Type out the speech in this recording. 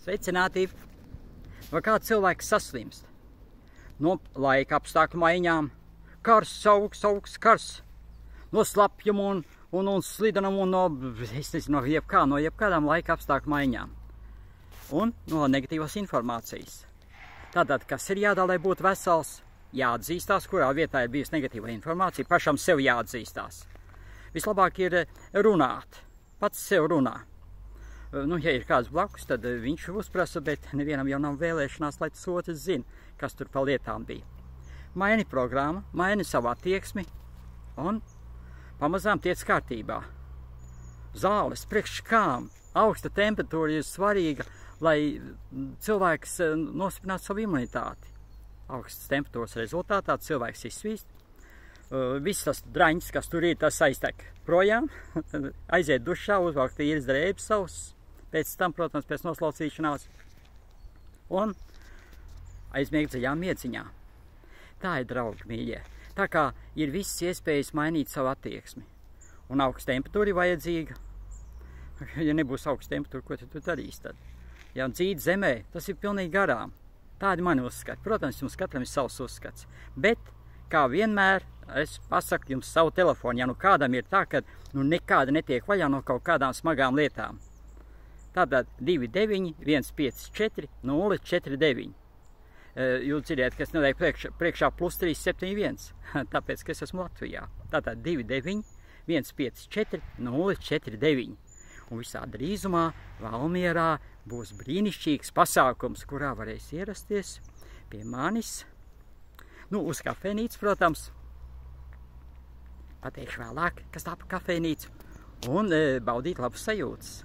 Sveicināti! Vai kāds cilvēks saslimst? No laika apstākļu maiņām, karsts, augsts karsts, no slapjuma un slidenuma un no jebkādām laika apstākļu maiņām. Un no negatīvas informācijas. Tātad, kas ir jādara, lai būtu vesels? Jāatzīstās, kurā vietā ir bijusi negatīva informācija, pašam sev jāatzīstās. Vislabāk ir runāt, pats sev runā. Nu, ja ir kāds blakus, tad viņš uzprasa, bet nevienam jau nav vēlēšanās, lai tas otrs zina, kas tur pa lietām bija. Maini programmu, maini savu attieksmi un pamazām tiec kārtībā. Zāles, priekš kām, augsta temperatūra ir svarīga, lai cilvēks nostiprinātu savu imunitāti. Augstas temperatūras rezultātā cilvēks izsvīst. Viss tas draņķis, kas tur ir, tas aiztek projām, aiziet dušā, uzvākt īres drēbes savus, pēc tam, protams, pēc noslaucīšanās, un aizmiegt dziļā miedziņā. Tā ir, draugi mīļie. Tā kā ir visas iespējas mainīt savu attieksmi. Un augsta temperatūra ir vajadzīga. Ja nebūs augsta temperatūra, ko tu darīsi tad? Ja dzīd zemē, tas ir pilnīgi garām. Tādi mani uzskati. Protams, jums katram ir savs uzskats. Bet, kā vienmēr, es pasaku jums savu telefonu, ja nu kādam ir tā, ka nekāda netiek vaļā no kaut kādām smagām lietām. Tātad 29 154 049. Jūs dzirdiet, ka es nelieku priekšā plus 371, tāpēc, ka es esmu Latvijā. Tātad 29 154 049. Un visā drīzumā Valmierā būs brīnišķīgs pasākums, kurā varēs ierasties pie manis. Nu, uz kafejnīcu, protams. Pateikšu vēlāk, kas tā pa kafejnīcu. Un baudīt labas sajūtas.